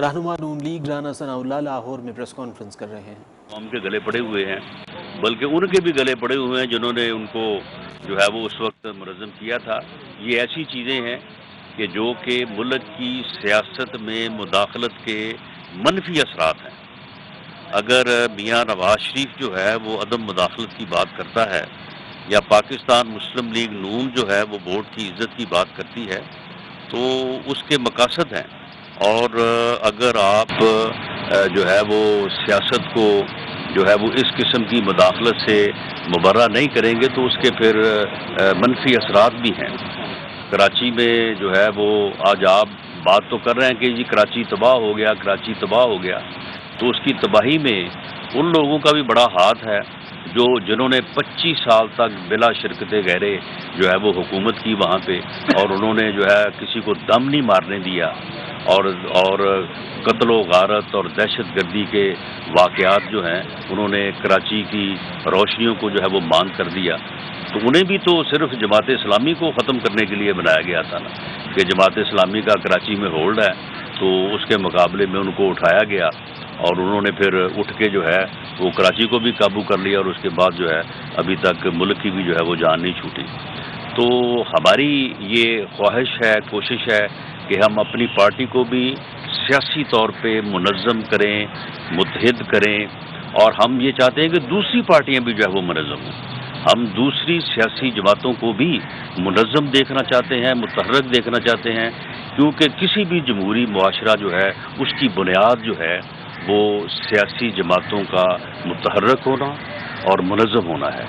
رہنما نون لیگ رانا ثناء اللہ لاہور میں press conference کر رہے ہیں۔ عوام کے گلے پڑے ہوئے ہیں، بلکہ ان کے بھی گلے پڑے ہوئے ہیں جنہوں نے ان کو جو ہے وہ اس وقت منظم کیا تھا۔ یہ ایسی چیزیں ہیں کہ جو کہ ملک کی سیاست میں مداخلت کے منفی اثرات ہیں۔ اگر میاں نواز شریف جو ہے وہ عدم مداخلت کی بات کرتا ہے یا پاکستان مسلم لیگ نون جو ہے وہ ووٹ کی عزت کی بات کرتی ہے تو اس کے مقاصد ہیں، اور اگر آپ جو ہے وہ سیاست کو جو ہے وہ اس قسم کی مداخلت سے مبرہ نہیں کریں گے تو اس کے پھر منفی اثرات بھی ہیں۔ کراچی میں جو ہے وہ آج آپ بات تو کر رہے ہیں کہ جی کراچی تباہ ہو گیا، کراچی تباہ ہو گیا، تو اس کی تباہی میں ان لوگوں کا بھی بڑا ہاتھ ہے جنہوں نے 25 سال تک بلا شرکت غیرے جو ہے وہ حکومت کی وہاں پہ، اور انہوں نے جو ہے کسی کو دم نہیں مارنے دیا، اور قتل و غارت اور دہشت گردی کے واقعات جو ہیں انہوں نے کراچی کی روشنیوں کو جو ہے وہ ماند کر دیا۔ تو انہیں بھی تو صرف جماعت اسلامی کو ختم کرنے کے لیے بنایا گیا تھا نا، کہ جماعت اسلامی کا کراچی میں ہولڈ ہے تو اس کے مقابلے میں ان کو اٹھایا گیا، اور انہوں نے پھر اٹھ کے جو ہے وہ کراچی کو بھی قابو کر لیا، اور اس کے بعد جو ہے ابھی تک ملک کی بھی جو ہے وہ جان نہیں چھوٹی۔ تو ہماری یہ خواہش ہے، کوشش ہے کہ ہم اپنی پارٹی کو بھی سیاسی طور پہ منظم کریں، متحد کریں، اور ہم یہ چاہتے ہیں کہ دوسری پارٹیاں بھی جو ہے وہ منظم ہوں۔ ہم دوسری سیاسی جماعتوں کو بھی منظم دیکھنا چاہتے ہیں، متحرک دیکھنا چاہتے ہیں، کیونکہ کسی بھی جمہوری معاشرہ جو ہے اس کی بنیاد جو ہے وہ سیاسی جماعتوں کا متحرک ہونا اور منظم ہونا ہے۔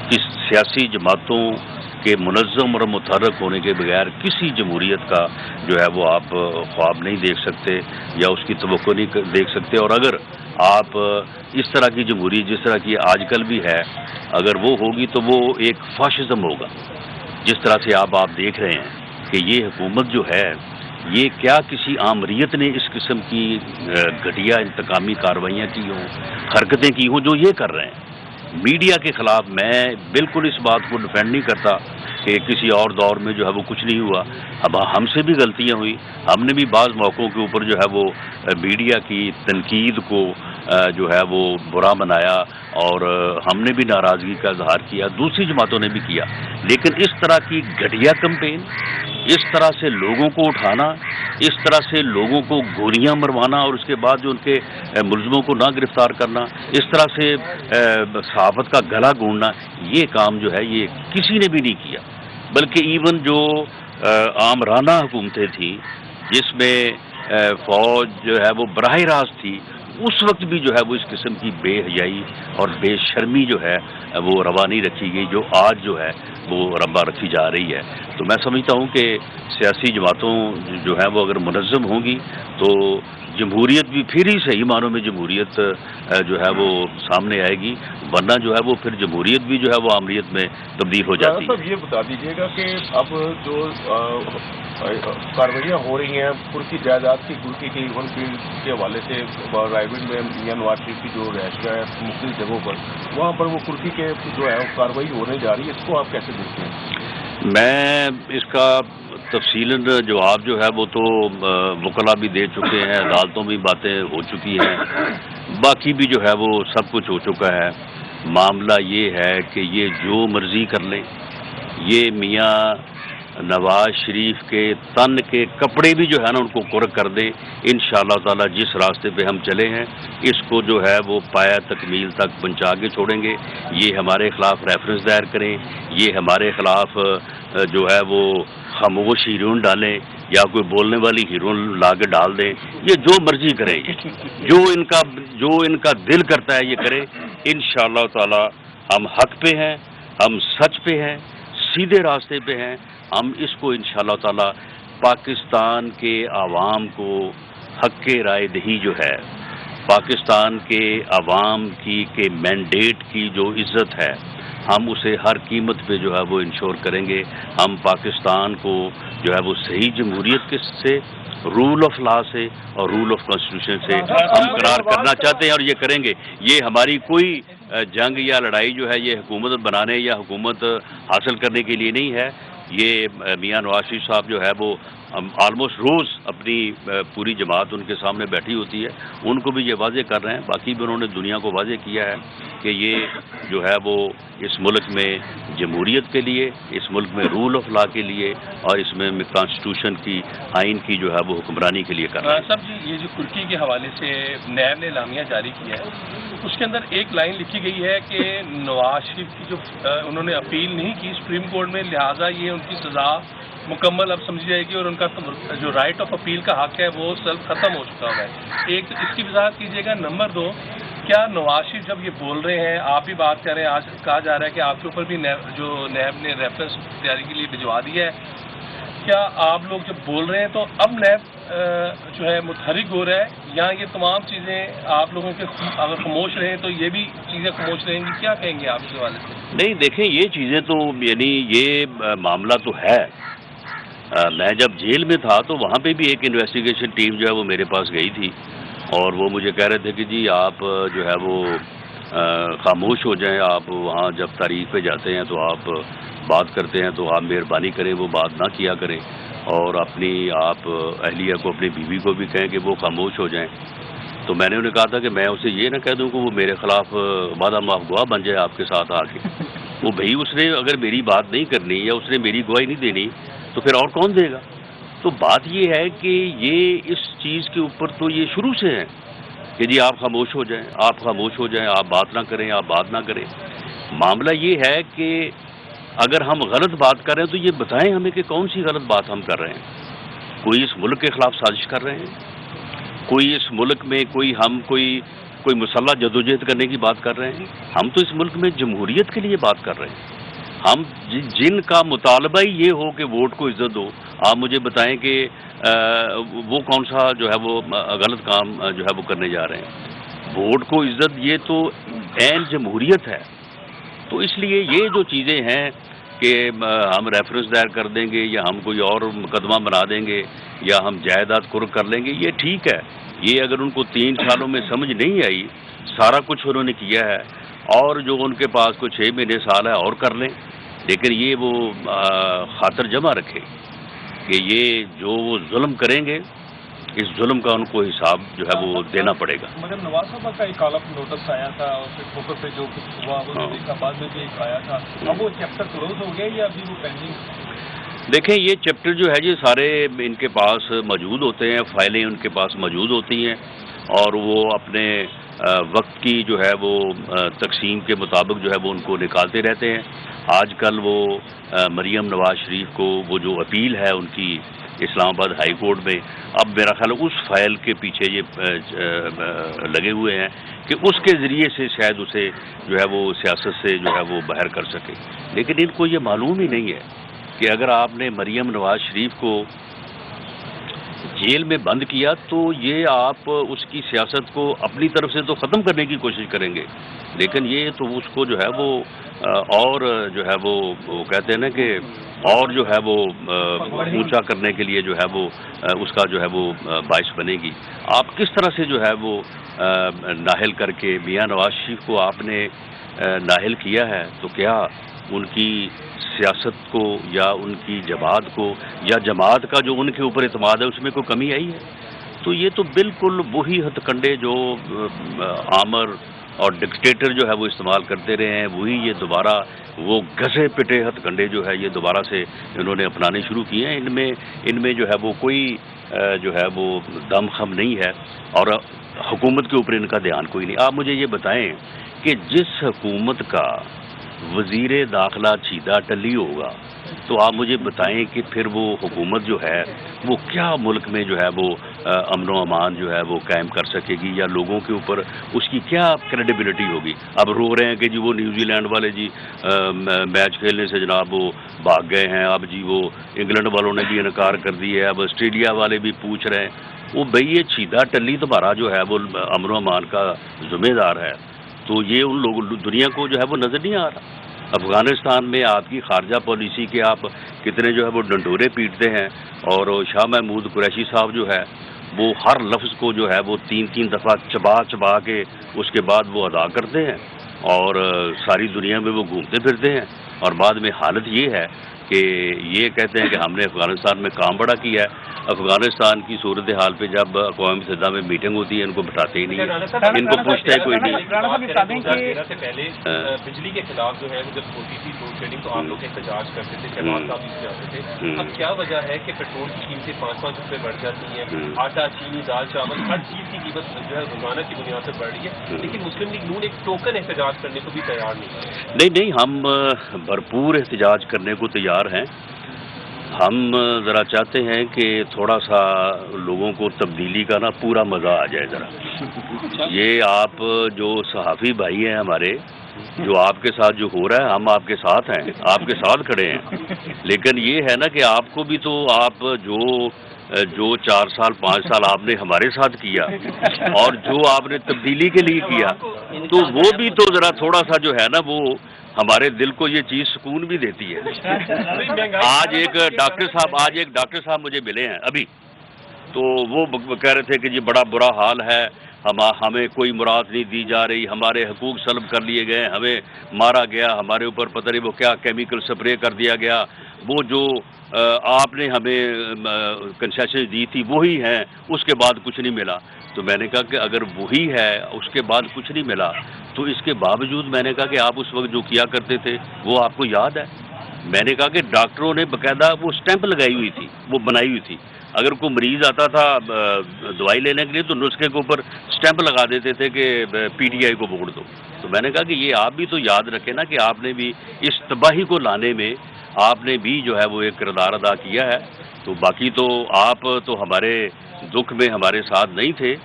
کس سیاسی جماعتوں کے منظم اور متحرک ہونے کے بغیر کسی جمہوریت کا جو ہے وہ آپ خواب نہیں دیکھ سکتے یا اس کی توقع نہیں دیکھ سکتے۔ اور اگر آپ اس طرح کی جمہوریت جس طرح کی آج کل بھی ہے اگر وہ ہوگی تو وہ ایک فاشزم ہوگا، جس طرح سے آپ دیکھ رہے ہیں کہ یہ حکومت جو ہے یہ کیا کسی آمریت نے اس قسم کی گھٹیا انتقامی کارروائیاں کی ہوں، حرکتیں کی ہوں جو یہ کر رہے ہیں۔ میڈیا کے خلاف میں بالکل اس بات کو ڈیفینڈ نہیں کرتا کہ کسی اور دور میں جو ہے وہ کچھ نہیں ہوا، اب ہم سے بھی غلطیاں ہوئی، ہم نے بھی بعض موقعوں کے اوپر جو ہے وہ میڈیا کی تنقید کو جو ہے وہ برا بنایا، اور ہم نے بھی ناراضگی کا اظہار کیا، دوسری جماعتوں نے بھی کیا، لیکن اس طرح کی گھٹیا کمپین، اس طرح سے لوگوں کو اٹھانا، اس طرح سے لوگوں کو گولیاں مروانا اور اس کے بعد جو ان کے ملزموں کو نہ گرفتار کرنا، اس طرح سے صحافت کا گلا گھونڈنا، یہ کام جو ہے یہ کسی نے بھی نہیں کیا۔ بلکہ ایون جو آمرانہ حکومتیں تھیں جس میں فوج جو ہے وہ براہ راست تھی، اس وقت بھی جو ہے وہ اس قسم کی بے حیائی اور بے شرمی جو ہے وہ روا نہیں رکھی گئی جو آج جو ہے وہ روا رکھی جا رہی ہے۔ تو میں سمجھتا ہوں کہ سیاسی جماعتوں جو ہیں وہ اگر منظم ہوں گی تو جمہوریت بھی پھر ہی صحیح معنوں میں جمہوریت جو ہے وہ سامنے آئے گی، ورنہ جو ہے وہ پھر جمہوریت بھی جو ہے وہ آمریت میں تبدیل ہو جاتی ہے۔ صاحب یہ بتا دیجیے گا کہ اب جو کاروائیاں ہو رہی ہیں کرکی جائیداد کی، کرکی کی ایون فیلڈ کے حوالے سے رائے گنج میں میاں نواز شریف کی جو رہائشگاہ ہے مختلف جگہوں پر، وہاں پر وہ کرکی کے جو ہے کارروائی ہونے جا رہی ہے، اس کو آپ کیسے دیکھتے ہیں؟ میں اس کا تفصیلاً جواب جو ہے وہ تو وکلا بھی دے چکے ہیں، عدالتوں میں باتیں ہو چکی ہیں، باقی بھی جو ہے وہ سب کچھ ہو چکا ہے۔ معاملہ یہ ہے کہ یہ جو مرضی کر لیں، یہ میاں نواز شریف کے تن کے کپڑے بھی جو ہے نا ان کو کرک کر دیں، انشاءاللہ تعالی جس راستے پہ ہم چلے ہیں اس کو جو ہے وہ پایا تکمیل تک پہنچا کے چھوڑیں گے۔ یہ ہمارے خلاف ریفرنس دائر کریں، یہ ہمارے خلاف جو ہے وہ خاموش ہیرون ڈالیں یا کوئی بولنے والی ہیرون لا کے ڈال دیں، یہ جو مرضی کریں، جو ان کا دل کرتا ہے یہ کریں۔ انشاءاللہ تعالی ہم حق پہ ہیں، ہم سچ پہ ہیں، سیدھے راستے پہ ہیں۔ ہم اس کو انشاءاللہ تعالی پاکستان کے عوام کو حق کے رائے دہی جو ہے، پاکستان کے عوام کی کے مینڈیٹ کی جو عزت ہے، ہم اسے ہر قیمت پہ جو ہے وہ انشور کریں گے۔ ہم پاکستان کو جو ہے وہ صحیح جمہوریت کے سے، رول آف لا سے اور رول آف کانسٹیٹیوشن سے ہم قرار کرنا چاہتے ہیں، اور یہ کریں گے۔ یہ ہماری کوئی جنگ یا لڑائی جو ہے یہ حکومت بنانے یا حکومت حاصل کرنے کے لیے نہیں ہے۔ یہ میاں نواز شریف صاحب جو ہے وہ آلموسٹ روز اپنی پوری جماعت ان کے سامنے بیٹھی ہوتی ہے، ان کو بھی یہ واضح کر رہے ہیں، باقی بھی انہوں نے دنیا کو واضح کیا ہے کہ یہ جو ہے وہ اس ملک میں جمہوریت کے لیے، اس ملک میں رول آف لا کے لیے اور اس میں کانسٹیٹیوشن کی، آئین کی جو ہے وہ حکمرانی کے لیے کر رہے ہیں۔ صاحب جی، یہ جو کرکی کے حوالے سے نیب نے اعلامیہ جاری کیا ہے، اس کے اندر ایک لائن لکھی گئی ہے کہ نواز شریف کی جو انہوں نے اپیل نہیں کی سپریم کورٹ میں، لہٰذا یہ ان کی سزا مکمل اب سمجھی جائے گی اور ان کا جو رائٹ آف اپیل کا حق ہے وہ سلف ختم ہو چکا ہوا ہے۔ ایک اس کی وضاحت کیجیے گا۔ نمبر 2، کیا نواز شریف جب یہ بول رہے ہیں، آپ بھی بات کر رہے ہیں، آج کہا جا رہا ہے کہ آپ کے اوپر بھی جو نیب نے ریفرنس تیاری کے لیے بھجوا دیا ہے، کیا آپ لوگ جب بول رہے ہیں تو اب نیب جو ہے متحرک ہو رہا ہے، یا یہ تمام چیزیں آپ لوگوں کے اگر خاموش رہیں تو یہ بھی چیزیں خاموش رہیں گی؟ کیا کہیں گے آپ اس حوالے سے؟ نہیں دیکھیں، یہ چیزیں تو یعنی یہ معاملہ تو ہے، میں جب جیل میں تھا تو وہاں پہ بھی ایک انویسٹیگیشن ٹیم جو ہے وہ میرے پاس گئی تھی، اور وہ مجھے کہہ رہے تھے کہ جی آپ جو ہے وہ خاموش ہو جائیں، آپ وہاں جب تاریخ پہ جاتے ہیں تو آپ بات کرتے ہیں تو آپ مہربانی کریں وہ بات نہ کیا کریں، اور اپنی آپ اہلیہ کو، اپنی بیوی کو بھی کہیں کہ وہ خاموش ہو جائیں۔ تو میں نے انہیں کہا تھا کہ میں اسے یہ نہ کہہ دوں کہ وہ میرے خلاف وعدہ معاف گواہ بن جائے آپ کے ساتھ آ کے، وہ بھائی اس نے اگر میری بات نہیں کرنی یا اس نے میری گواہی نہیں دینی تو پھر اور کون دے گا؟ تو بات یہ ہے کہ یہ اس چیز کے اوپر تو یہ شروع سے ہے کہ جی آپ خاموش ہو جائیں، آپ خاموش ہو جائیں، آپ بات نہ کریں، آپ بات نہ کریں۔ معاملہ یہ ہے کہ اگر ہم غلط بات کر رہے ہیں تو یہ بتائیں ہمیں کہ کون سی غلط بات ہم کر رہے ہیں۔ کوئی اس ملک کے خلاف سازش کر رہے ہیں، کوئی اس ملک میں کوئی مسلح جدوجہد کرنے کی بات کر رہے ہیں؟ ہم تو اس ملک میں جمہوریت کے لیے بات کر رہے ہیں۔ ہم جن کا مطالبہ ہی یہ ہو کہ ووٹ کو عزت دو، آپ مجھے بتائیں کہ وہ کون سا جو ہے وہ غلط کام جو ہے وہ کرنے جا رہے ہیں؟ ووٹ کو عزت یہ تو عین جمہوریت ہے۔ تو اس لیے یہ جو چیزیں ہیں کہ ہم ریفرنس دائر کر دیں گے یا ہم کوئی اور مقدمہ بنا دیں گے یا ہم جائیداد قرق کر لیں گے، یہ ٹھیک ہے۔ یہ اگر ان کو 3 سالوں میں سمجھ نہیں آئی، سارا کچھ انہوں نے کیا ہے، اور جو ان کے پاس کوئی 6 مہینے سال ہے اور کر لیں، لیکن یہ وہ خاطر جمع رکھے کہ یہ جو وہ ظلم کریں گے، اس ظلم کا ان کو حساب جو ہے وہ دینا پڑے گا۔ مگر نواز صاحب کا ایک کالم نوٹس آیا تھا اور فیس بک پہ جو کچھ ہوا وہ دیکھا، بعد میں بھی ایک آیا تھا، اب وہ چیپٹر کلوز ہو گیا یا ابھی وہ پینڈنگ؟ دیکھیں یہ چیپٹر جو ہے یہ سارے ان کے پاس موجود ہوتے ہیں، فائلیں ان کے پاس موجود ہوتی ہیں، اور وہ اپنے وقت کی جو ہے وہ تقسیم کے مطابق جو ہے وہ ان کو نکالتے رہتے ہیں۔ آج کل وہ مریم نواز شریف کو وہ جو اپیل ہے ان کی اسلام آباد ہائی کورٹ میں، اب میرا خیال ہے اس فائل کے پیچھے یہ لگے ہوئے ہیں کہ اس کے ذریعے سے شاید اسے جو ہے وہ سیاست سے جو ہے وہ باہر کر سکے، لیکن ان کو یہ معلوم ہی نہیں ہے کہ اگر آپ نے مریم نواز شریف کو جیل میں بند کیا تو یہ آپ اس کی سیاست کو اپنی طرف سے تو ختم کرنے کی کوشش کریں گے، لیکن یہ تو اس کو جو ہے وہ اور جو ہے وہ کہتے ہیں نا کہ اور جو ہے وہ اونچا کرنے کے لیے جو ہے وہ اس کا جو ہے وہ باعث بنے گی۔ آپ کس طرح سے جو ہے وہ نااہل کر کے میاں نواز شریف کو آپ نے نااہل کیا ہے، تو کیا ان کی سیاست کو یا ان کی جماعت کو یا جماعت کا جو ان کے اوپر اعتماد ہے اس میں کوئی کمی آئی ہے؟ تو یہ تو بالکل وہی ہتھ کنڈے جو آمر اور ڈکٹیٹر جو ہے وہ استعمال کرتے رہے ہیں، وہی یہ دوبارہ وہ گھسے پٹے ہتھ کنڈے جو ہے یہ دوبارہ سے انہوں نے اپنانے شروع کیے ہیں۔ ان میں جو ہے وہ کوئی جو ہے وہ دم خم نہیں ہے، اور حکومت کے اوپر ان کا دھیان کوئی نہیں۔ آپ مجھے یہ بتائیں کہ جس حکومت کا وزیر داخلہ چیدہ ٹلی ہوگا تو آپ مجھے بتائیں کہ پھر وہ حکومت جو ہے وہ کیا ملک میں جو ہے وہ امن و امان جو ہے وہ قائم کر سکے گی، یا لوگوں کے اوپر اس کی کیا کریڈیبلٹی ہوگی؟ اب رو رہے ہیں کہ جی وہ نیوزی لینڈ والے جی میچ کھیلنے سے جناب وہ بھاگ گئے ہیں، اب جی وہ انگلینڈ والوں نے بھی انکار کر دی ہے، اب آسٹریلیا والے بھی پوچھ رہے ہیں۔ وہ بھئی یہ چیدہ ٹلی تمہارا جو ہے وہ امن و امان کا ذمہ دار ہے، تو یہ ان لوگوں دنیا کو جو ہے وہ نظر نہیں آ رہا؟ افغانستان میں آپ کی خارجہ پالیسی کے آپ کتنے جو ہے وہ ڈنڈورے پیٹتے ہیں، اور شاہ محمود قریشی صاحب جو ہے وہ ہر لفظ کو جو ہے وہ 3 دفعہ چبا کے اس کے بعد وہ ادا کرتے ہیں، اور ساری دنیا میں وہ گھومتے پھرتے ہیں، اور بعد میں حالت یہ ہے کہ یہ کہتے ہیں کہ ہم نے افغانستان میں کام بڑا کیا ہے. افغانستان کی صورتحال پہ جب اقوام متحدہ میں میٹنگ ہوتی ہے ان کو بتاتے ہی نہیں ہے, ان کو پوچھتا ہے کوئی نہیں. سے پہلے بجلی کے خلاف جو ہے وہ جب ہوتی تھی لوڈ شیڈنگ تو آپ لوگ احتجاج کرتے تھے, شہباز صاحب بھی آتے تھے. اب کیا وجہ ہے کہ پیٹرول کی قیمتیں 5-5 روپے بڑھ جاتی ہیں, آٹا, چینی, دال, چاول, ہر چیز کی قیمت جو ہے روزانہ کی بنیاد سے بڑھ رہی ہے, لیکن مسلم لیگ نون ایک ٹوکن احتجاج کرنے کو بھی تیار نہیں. نہیں, ہم بھرپور احتجاج کرنے کو تیار ہیں. ہم ذرا چاہتے ہیں کہ تھوڑا سا لوگوں کو تبدیلی کا نا پورا مزہ آ جائے ذرا. یہ آپ جو صحافی بھائی ہیں ہمارے, جو آپ کے ساتھ جو ہو رہا ہے, ہم آپ کے ساتھ ہیں, آپ کے ساتھ کھڑے ہیں, لیکن یہ ہے نا کہ آپ کو بھی تو آپ جو 4 سال 5 سال آپ نے ہمارے ساتھ کیا اور جو آپ نے تبدیلی کے لیے کیا, تو وہ بھی تو ذرا تھوڑا سا جو ہے نا وہ ہمارے دل کو یہ چیز سکون بھی دیتی ہے. آج ایک ڈاکٹر صاحب مجھے ملے ہیں ابھی, تو وہ کہہ رہے تھے کہ جی بڑا برا حال ہے, ہمیں کوئی مراد نہیں دی جا رہی, ہمارے حقوق سلب کر لیے گئے, ہمیں مارا گیا, ہمارے اوپر پتہ نہیں وہ کیا کیمیکل سپرے کر دیا گیا, وہ جو آپ نے ہمیں کنسیشن دی تھی وہی ہیں, اس کے بعد کچھ نہیں ملا. تو میں نے کہا کہ اگر وہی ہے اس کے بعد کچھ نہیں ملا, تو اس کے باوجود میں نے کہا کہ آپ اس وقت جو کیا کرتے تھے وہ آپ کو یاد ہے. میں نے کہا کہ ڈاکٹروں نے باقاعدہ وہ اسٹیمپ لگائی ہوئی تھی, وہ بنائی ہوئی تھی. اگر کوئی مریض آتا تھا دوائی لینے کے لیے تو نسخے کے اوپر اسٹیمپ لگا دیتے تھے کہ پی ٹی آئی کو ووٹ دو. تو میں نے کہا کہ یہ آپ بھی تو یاد رکھیں نا کہ آپ نے بھی اس تباہی کو لانے میں آپ نے بھی جو ہے وہ ایک کردار ادا کیا ہے. تو باقی تو آپ تو ہمارے دکھ میں ہمارے ساتھ نہیں تھے,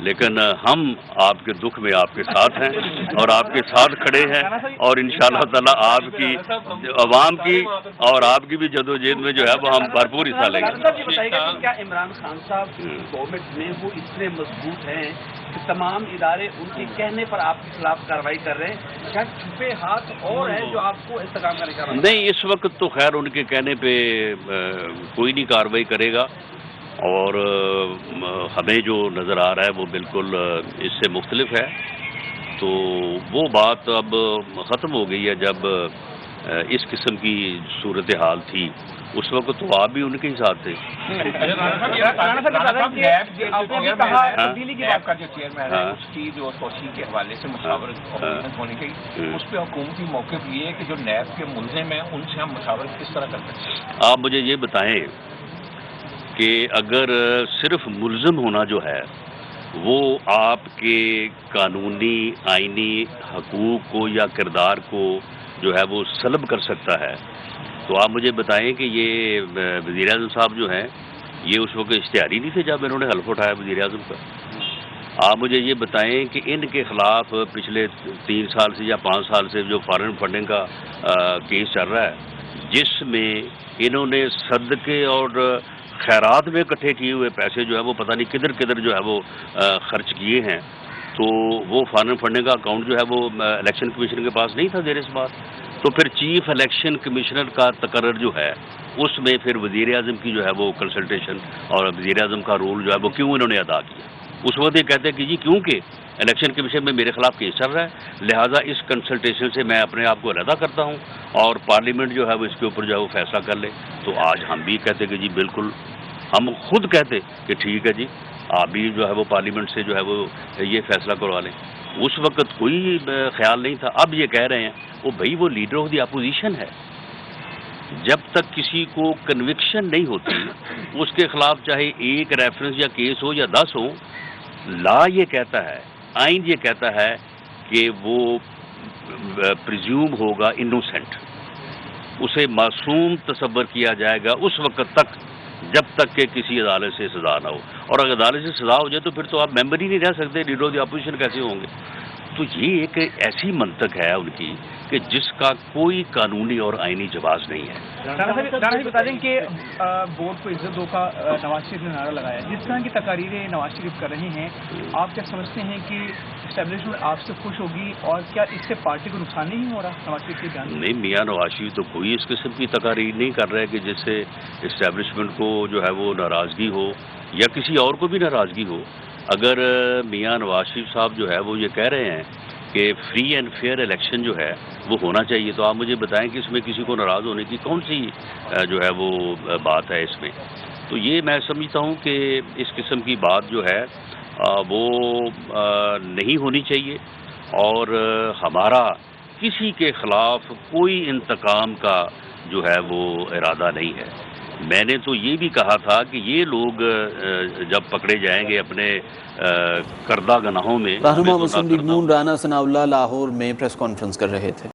لیکن ہم آپ کے دکھ میں آپ کے ساتھ ہیں اور آپ کے ساتھ کھڑے ہیں, اور انشاءاللہ تعالی آپ کی عوام کی اور آپ کی بھی جدوجہد میں جو ہے وہ ہم بھرپور حصہ لیں گے. کیا عمران خان صاحب گورنمنٹ میں وہ اتنے مضبوط ہیں کہ تمام ادارے ان کے کہنے پر آپ کے خلاف کارروائی کر رہے ہیں, کیا چھپے ہاتھ اور ہیں جو آپ کو انتقام کرنے کا؟ نہیں, اس وقت تو خیر ان کے کہنے پہ کوئی نہیں کارروائی کرے گا, اور ہمیں جو نظر آ رہا ہے وہ بالکل اس سے مختلف ہے. تو وہ بات اب ختم ہو گئی ہے. جب اس قسم کی صورتحال تھی اس وقت تو آپ بھی ان کے ہی ساتھ تھے. تبدیلی کی بات کا جو چیئرمین ہے اس کی جو توسیع کے حوالے سے مشاورت ہونے کی, اس پہ حکومتی موقف یہ ہے کہ جو نیب کے ملزم ہیں ان سے ہم مشاورت کس طرح کر سکتے ہیں؟ آپ مجھے یہ بتائیں کہ اگر صرف ملزم ہونا جو ہے وہ آپ کے قانونی آئینی حقوق کو یا کردار کو جو ہے وہ سلب کر سکتا ہے, تو آپ مجھے بتائیں کہ یہ وزیر اعظم صاحب جو ہیں یہ اس وقت اشتہاری نہیں تھے جب انہوں نے حلف اٹھایا وزیر اعظم کا. آپ مجھے یہ بتائیں کہ ان کے خلاف پچھلے 3 سال سے یا 5 سال سے جو فارن فنڈنگ کا کیس چل رہا ہے, جس میں انہوں نے صدقے اور خیرات میں اکٹھے کیے ہوئے پیسے جو ہے وہ پتہ نہیں کدھر کدھر جو ہے وہ خرچ کیے ہیں, تو وہ فارن فنڈنگ کا اکاؤنٹ جو ہے وہ الیکشن کمیشن کے پاس نہیں تھا دیر اس بات. تو پھر چیف الیکشن کمشنر کا تقرر جو ہے اس میں پھر وزیر اعظم کی جو ہے وہ کنسلٹیشن اور وزیر اعظم کا رول جو ہے وہ کیوں انہوں نے ادا کیا. اس وقت یہ کہتے ہیں کہ جی کیونکہ الیکشن کمیشن میں میرے خلاف کیس چل رہا ہے, لہٰذا اس کنسلٹیشن سے میں اپنے آپ کو علیحدہ کرتا ہوں اور پارلیمنٹ جو ہے وہ اس کے اوپر جو ہے وہ فیصلہ کر لے. تو آج ہم بھی کہتے کہ جی بالکل, ہم خود کہتے کہ ٹھیک ہے جی آپ بھی جو ہے وہ پارلیمنٹ سے جو ہے وہ یہ فیصلہ کروا لیں. اس وقت کوئی خیال نہیں تھا. اب یہ کہہ رہے ہیں وہ بھائی وہ لیڈر آف دی اپوزیشن ہے, جب تک کسی کو کنوکشن نہیں ہوتی اس کے خلاف چاہے ایک ریفرنس یا کیس ہو یا 10 ہو, لا یہ کہتا ہے, آئین یہ کہتا ہے کہ وہ پریزیوم ہوگا انوسینٹ, اسے معصوم تصور کیا جائے گا اس وقت تک جب تک کہ کسی عدالت سے سزا نہ ہو. اور اگر عدالت سے سزا ہو جائے تو پھر تو آپ ممبر ہی نہیں رہ سکتے, لیڈر آف دی اپوزیشن کیسے ہوں گے. تو یہ ایک ایسی منطق ہے ان کی کہ جس کا کوئی قانونی اور آئینی جواز نہیں ہے. رانا جی بتا دیں کہ ووٹ کو عزت دو کا نواز شریف نے نعرہ لگایا, جس طرح کی تقاریریں نواز شریف کر رہے ہیں, آپ کیا سمجھتے ہیں کہ اسٹیبلشمنٹ آپ سے خوش ہوگی, اور کیا اس سے پارٹی کو نقصان نہیں ہو رہا نواز شریف کے بیان؟ نہیں, میاں نواز شریف تو کوئی اس قسم کی تقاریر نہیں کر رہے کہ جس سے اسٹیبلشمنٹ کو جو ہے وہ ناراضگی ہو یا کسی اور کو بھی ناراضگی ہو. اگر میاں نواز شریف صاحب جو ہے وہ یہ کہہ رہے ہیں کہ فری اینڈ فیئر الیکشن جو ہے وہ ہونا چاہیے. تو آپ مجھے بتائیں کہ اس میں کسی کو ناراض ہونے کی کون سی جو ہے وہ بات ہے اس میں. تو یہ میں سمجھتا ہوں کہ اس قسم کی بات جو ہے وہ نہیں ہونی چاہیے, اور ہمارا کسی کے خلاف کوئی انتقام کا جو ہے وہ ارادہ نہیں ہے. میں نے تو یہ بھی کہا تھا کہ یہ لوگ جب پکڑے جائیں گے اپنے کردہ گناہوں میں. رہنما مسلم لیگ نون رانا ثناء اللہ لاہور میں پریس کانفرنس کر رہے تھے.